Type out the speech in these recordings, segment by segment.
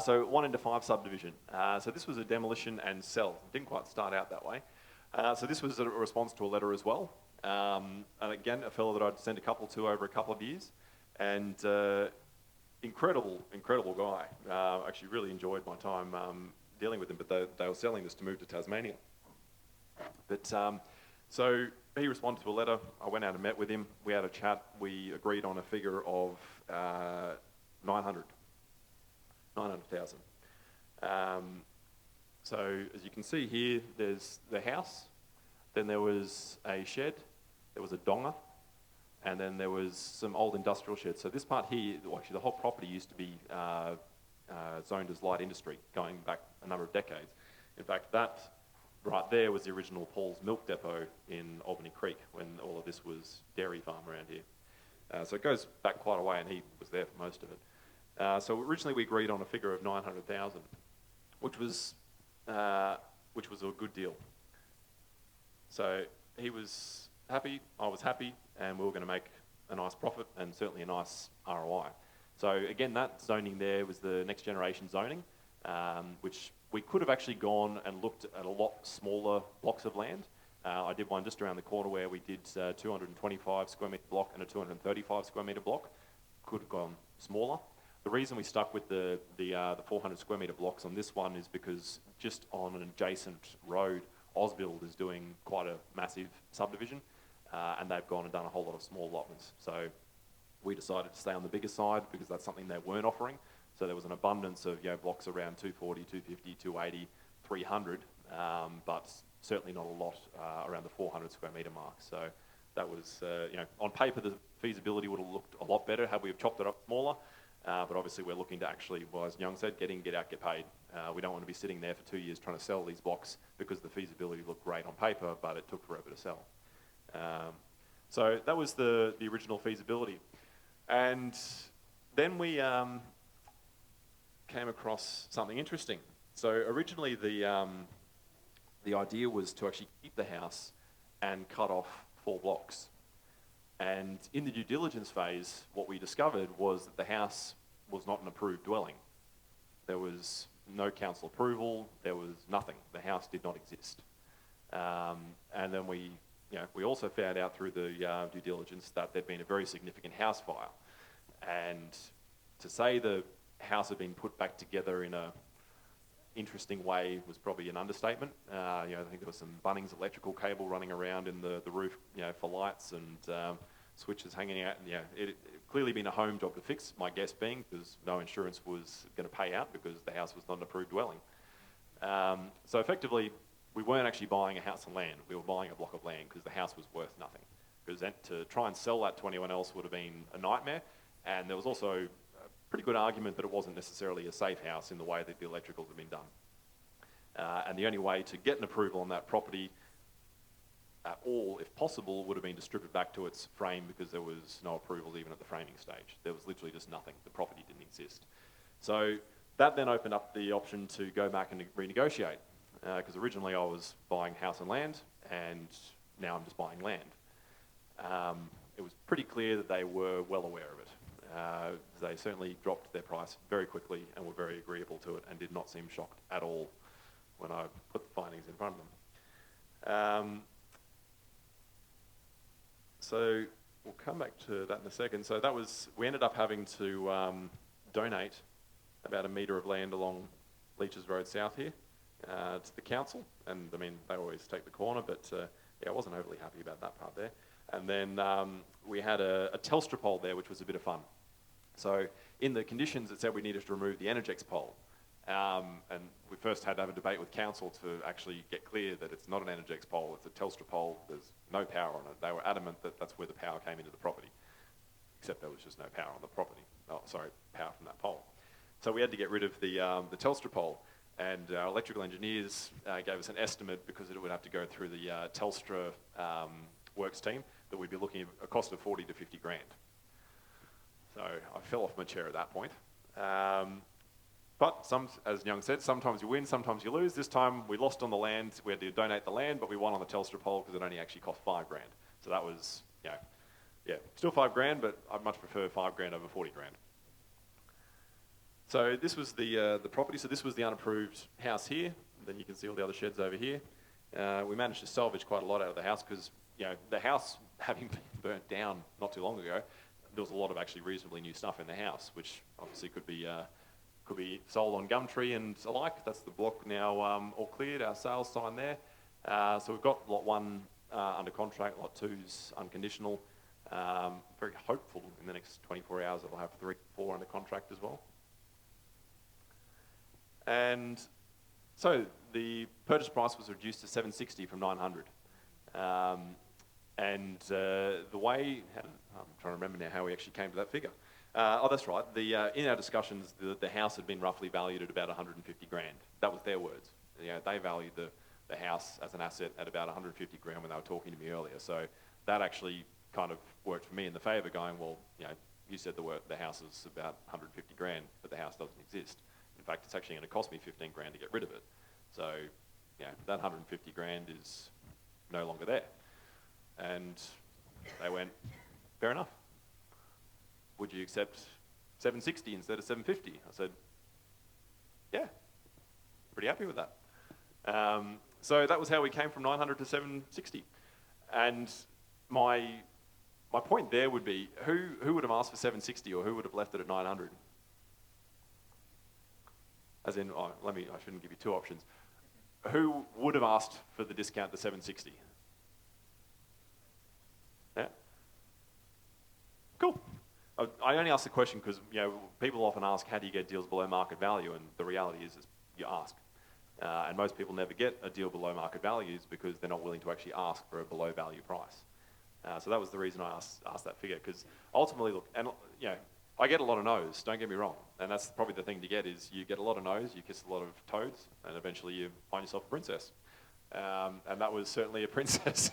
So 1 into 5 subdivision. So this was a demolition and sell. It didn't quite start out that way. So this was a response to a letter as well. And again, a fellow that I'd sent a couple to over a couple of years. And incredible guy. Actually really enjoyed my time dealing with him, but they were selling this to move to Tasmania. But so he responded to a letter. I went out and met with him. We had a chat. We agreed on a figure of 900,000. So as you can see here, there's the house, then there was a shed, there was a donga, and then there was some old industrial sheds. So this part here, actually the whole property used to be zoned as light industry, going back a number of decades. In fact, that right there was the original Paul's Milk Depot in Albany Creek, when all of this was dairy farm around here. So it goes back quite a way, and he was there for most of it. So originally we agreed on a figure of 900,000, which was a good deal. So he was happy, I was happy, and we were going to make a nice profit and certainly a nice ROI. So again, that zoning there was the next generation zoning, which we could have actually gone and looked at a lot smaller blocks of land. I did one just around the corner where we did 225 square metre block and a 235 square metre block. Could have gone smaller. The reason we stuck with the 400 square metre blocks on this one is because just on an adjacent road, Ausbuild is doing quite a massive subdivision, and they've gone and done a whole lot of small allotments. So we decided to stay on the bigger side because that's something they weren't offering. So there was an abundance of blocks around 240, 250, 280, 300, but certainly not a lot around the 400 square metre mark. So that was, on paper the feasibility would have looked a lot better had we have chopped it up smaller. But obviously we're looking to actually, well, as Nguyen said, get in, get out, get paid. We don't want to be sitting there for 2 years trying to sell these blocks because the feasibility looked great on paper, but it took forever to sell. So that was the original feasibility. And then we came across something interesting. So originally the idea was to actually keep the house and cut off 4 blocks. And in the due diligence phase, what we discovered was that the house was not an approved dwelling. There was no council approval, there was nothing. The house did not exist. And then we also found out through the due diligence that there'd been a very significant house fire. And to say the house had been put back together in a interesting way was probably an understatement. I think there was some Bunnings electrical cable running around in the roof, for lights and switches hanging out. And it clearly been a home job to fix, my guess being, because no insurance was going to pay out because the house was not an approved dwelling. So effectively, we weren't actually buying a house and land. We were buying a block of land because the house was worth nothing. Because to try and sell that to anyone else would have been a nightmare. And there was also pretty good argument that it wasn't necessarily a safe house in the way that the electricals had been done. And the only way to get an approval on that property at all, if possible, would have been to strip it back to its frame because there was no approvals even at the framing stage. There was literally just nothing. The property didn't exist. So that then opened up the option to go back and renegotiate. Because originally I was buying house and land, and now I'm just buying land. It was pretty clear that they were well aware of it. They certainly dropped their price very quickly and were very agreeable to it and did not seem shocked at all when I put the findings in front of them. So we'll come back to that in a second. So we ended up having to donate about a metre of land along Leaches Road South here to the council. And I mean, they always take the corner, but I wasn't overly happy about that part there. And then we had a Telstra pole there, which was a bit of fun. So in the conditions, it said we needed to remove the Energex pole. And we first had to have a debate with council to actually get clear that it's not an Energex pole, it's a Telstra pole, there's no power on it. They were adamant that that's where the power came into the property, except there was just no power on the property. Oh, sorry, power from that pole. So we had to get rid of the Telstra pole, and our electrical engineers gave us an estimate because it would have to go through the Telstra works team, that we'd be looking at a cost of 40 to 50 grand. So I fell off my chair at that point. But as Nguyen said, sometimes you win, sometimes you lose. This time we lost on the land. We had to donate the land, but we won on the Telstra pole because it only actually cost 5 grand. So that was, still 5 grand, but I'd much prefer 5 grand over 40 grand. So this was the property. So this was the unapproved house here. Then you can see all the other sheds over here. We managed to salvage quite a lot out of the house because the house having been burnt down not too long ago, there was a lot of actually reasonably new stuff in the house, which obviously could be sold on Gumtree and alike. That's the block now all cleared. Our sales sign there. So we've got lot 1 under contract. Lot 2's unconditional. Very hopeful in the next 24 hours that we'll have 3, 4 under contract as well. And so the purchase price was reduced to $760 from $900. The way, I'm trying to remember now how we actually came to that figure. That's right. In our discussions, the house had been roughly valued at about 150 grand. That was their words. They valued the house as an asset at about 150 grand when they were talking to me earlier. So that actually kind of worked for me in the favour, going, well, you said the house is about 150 grand, but the house doesn't exist. In fact, it's actually going to cost me 15 grand to get rid of it. So, that 150 grand is no longer there. And they went, fair enough. Would you accept 760 instead of 750? I said, yeah, pretty happy with that. So that was how we came from 900 to 760. And my point there would be, who would have asked for 760 or who would have left it at 900? As in, I shouldn't give you 2 options. Who would have asked for the discount to 760? Yeah? Cool. I only ask the question because people often ask, how do you get deals below market value? And the reality is you ask. And most people never get a deal below market values because they're not willing to actually ask for a below value price. So that was the reason I asked that figure, because ultimately, look, and I get a lot of no's, don't get me wrong. And that's probably the thing to get is you get a lot of no's, you kiss a lot of toads, and eventually you find yourself a princess. And that was certainly a princess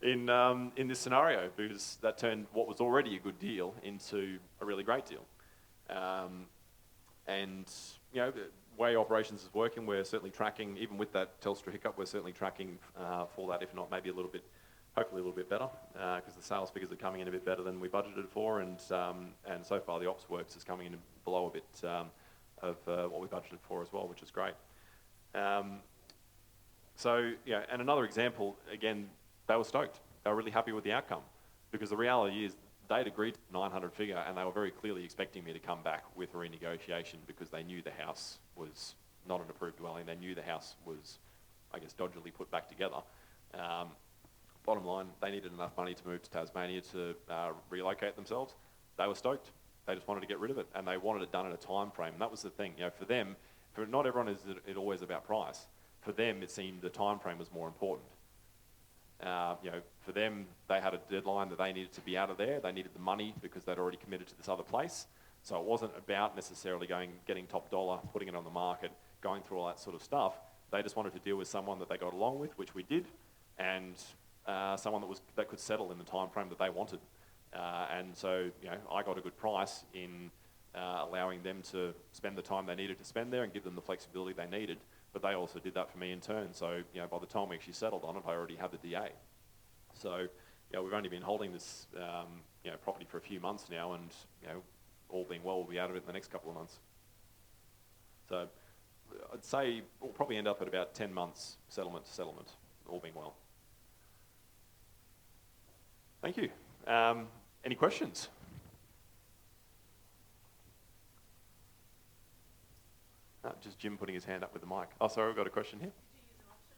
in this scenario, because that turned what was already a good deal into a really great deal. The way operations is working, we're certainly tracking, even with that Telstra hiccup, we're certainly tracking for that, if not maybe hopefully a little bit better, because the sales figures are coming in a bit better than we budgeted for, and so far the ops works is coming in below a bit of what we budgeted for as well, which is great. And another example, again, they were stoked. They were really happy with the outcome, because the reality is they'd agreed to the 900 figure and they were very clearly expecting me to come back with a renegotiation because they knew the house was not an approved dwelling. They knew the house was, I guess, dodgily put back together. Bottom line, they needed enough money to move to Tasmania to relocate themselves. They were stoked. They just wanted to get rid of it, and they wanted it done in a time frame. And that was the thing. For them, not everyone is it always about price. For them, it seemed the time frame was more important. For them, they had a deadline that they needed to be out of there. They needed the money because they'd already committed to this other place. So it wasn't about necessarily getting top dollar, putting it on the market, going through all that sort of stuff. They just wanted to deal with someone that they got along with, which we did, and someone that could settle in the time frame that they wanted. And so, I got a good price in allowing them to spend the time they needed to spend there and give them the flexibility they needed. But they also did that for me in turn. So, by the time we actually settled on it, I already had the DA. So, we've only been holding this, property for a few months now, and all being well, we'll be out of it in the next couple of months. So, I'd say we'll probably end up at about 10 months settlement to settlement, all being well. Thank you. Any questions? Just Jim putting his hand up with the mic. Oh, sorry, we've got a question here. Did you use an option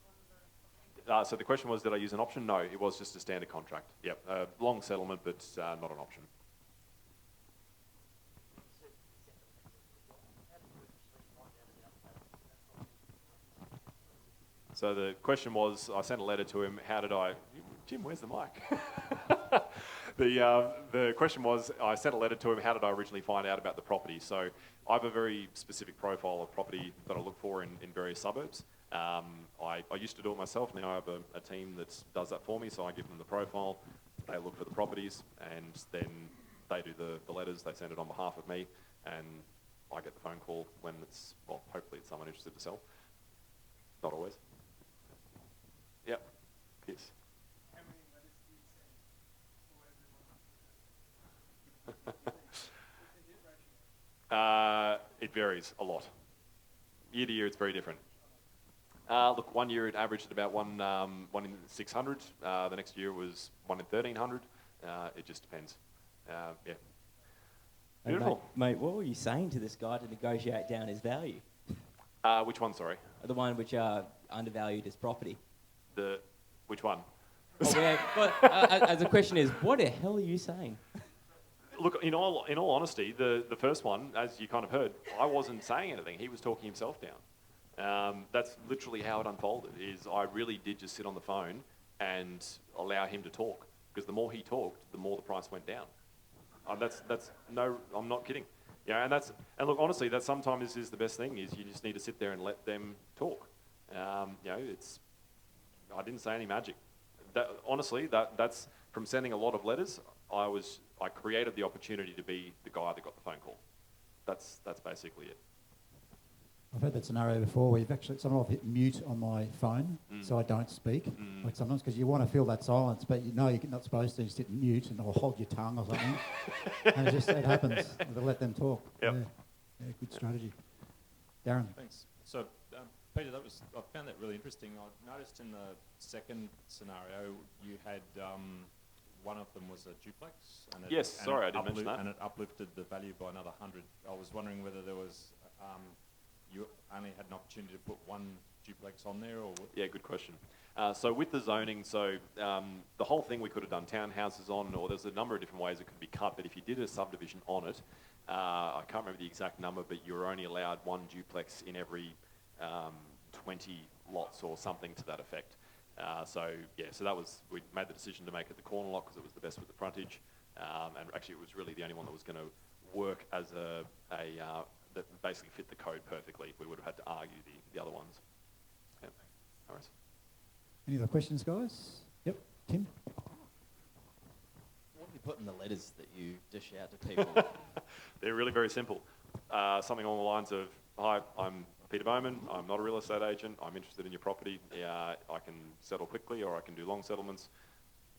on the... So the question was, did I use an option? No, it was just a standard contract. Yep, long settlement, but not an option. So the question was, I sent a letter to him, how did I... Jim, where's the mic? The question was, I sent a letter to him, how did I originally find out about the property? So I have a very specific profile of property that I look for in various suburbs. I used to do it myself, now I have a team that does that for me, so I give them the profile, they look for the properties, and then they do the letters, they send it on behalf of me, and I get the phone call when it's, well, hopefully it's someone interested to sell. Not always. Yep, yes. How many letters do you send for every 100? What's the hit ratio? It varies a lot. Year to year, it's very different. Look, 1 year it averaged at about one in 600. The next year it was 1 in 1,300. It just depends. Yeah. Hey, Beautiful. mate, what were you saying to this guy to negotiate down his value? Which one, sorry? The one which undervalued his property. Which one? As the question is, what the hell are you saying? Look, in all honesty, the first one, as you kind of heard, I wasn't saying anything. He was talking himself down. That's literally how it unfolded. Is I really did just sit on the phone and allow him to talk, because the more he talked, the more the price went down. That's no, I'm not kidding. Yeah, and look, honestly, that sometimes is the best thing. Is you just need to sit there and let them talk. I didn't say any magic. Honestly, that's from sending a lot of letters. I created the opportunity to be the guy that got the phone call. That's basically it. I've had that scenario before where someone will hit mute on my phone so I don't speak. Like sometimes, because you want to feel that silence, but you know you're not supposed to. You just hit mute or hold your tongue or something. And it happens. To let them talk. Yep. Yeah, good strategy. Darren. Thanks. So, Peter, I found that really interesting. I noticed in the second scenario you had one of them was a duplex. Yes, I didn't mention that. And it uplifted the value by another 100. I was wondering whether there was you only had an opportunity to put one duplex on there, or what? Yeah, good question. So with the zoning, the whole thing we could have done townhouses on, or there's a number of different ways it could be cut, but if you did a subdivision on it, I can't remember the exact number, but you're only allowed one duplex in every 20 lots or something to that effect. So that was, we made the decision to make it the corner lot because it was the best with the frontage, and actually it was really the only one that was going to work as that basically fit the code perfectly. We would have had to argue the other ones. Yeah. All right. Any other questions, guys? Yep. Tim? What do you put in the letters that you dish out to people? They're really very simple. Something along the lines of, hi, I'm Peter Bowman, I'm not a real estate agent, I'm interested in your property. I can settle quickly or I can do long settlements.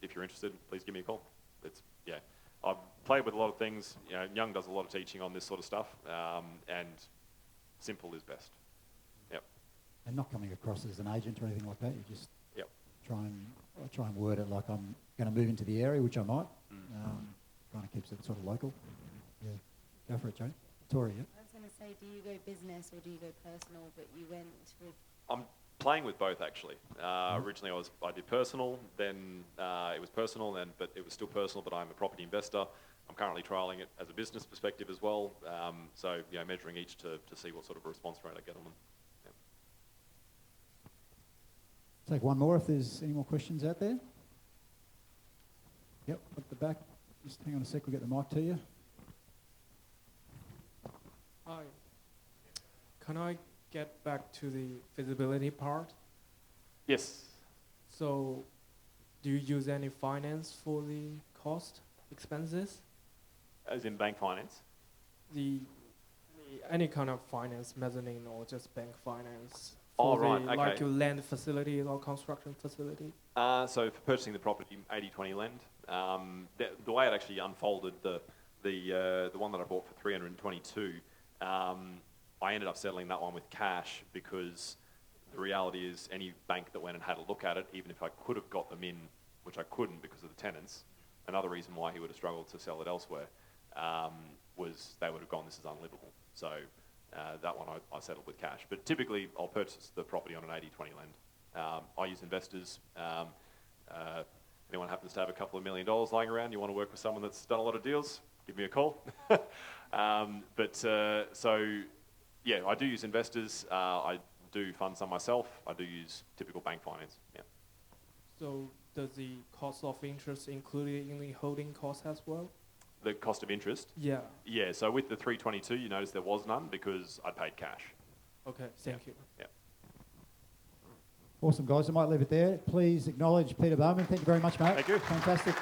If you're interested, please give me a call. I've played with a lot of things. Young does a lot of teaching on this sort of stuff, and simple is best. Yep. And not coming across as an agent or anything like that. You just try and word it like I'm going to move into the area, which I might. Kind of keeps it sort of local. Yeah. Go for it, Jane. Tori, yeah. I was going to say, do you go business or do you go personal? But you went with. I'm playing with both actually. Originally I did personal, then it was personal, but it was still personal, but I'm a property investor. I'm currently trialling it as a business perspective as well. Measuring each to see what sort of a response rate I get on them. Yeah. Take one more if there's any more questions out there. Yep, at the back. Just hang on a sec, we'll get the mic to you. Hi. Can I get back to the feasibility part? Yes. So, do you use any finance for the cost expenses? As in bank finance? Any kind of finance, mezzanine or just bank finance? Okay. Your land facility or construction facility? So for purchasing the property, 80-20 lend. The way it actually unfolded, the one that I bought for 322, I ended up settling that one with cash because the reality is any bank that went and had a look at it, even if I could have got them in, which I couldn't because of the tenants, another reason why he would have struggled to sell it elsewhere was they would have gone, this is unlivable. So that one I settled with cash. But typically I'll purchase the property on an 80-20 lend. I use investors. Anyone happens to have a couple of $1 million lying around, you want to work with someone that's done a lot of deals, give me a call. I do use investors. I do fund some myself. I do use typical bank finance. Yeah. So does the cost of interest include in the holding cost as well? The cost of interest? Yeah. Yeah, so with the 322, you notice there was none because I paid cash. Okay, thank you. Yeah. Awesome, guys. I might leave it there. Please acknowledge Peter Bowman. Thank you very much, mate. Thank you. Fantastic.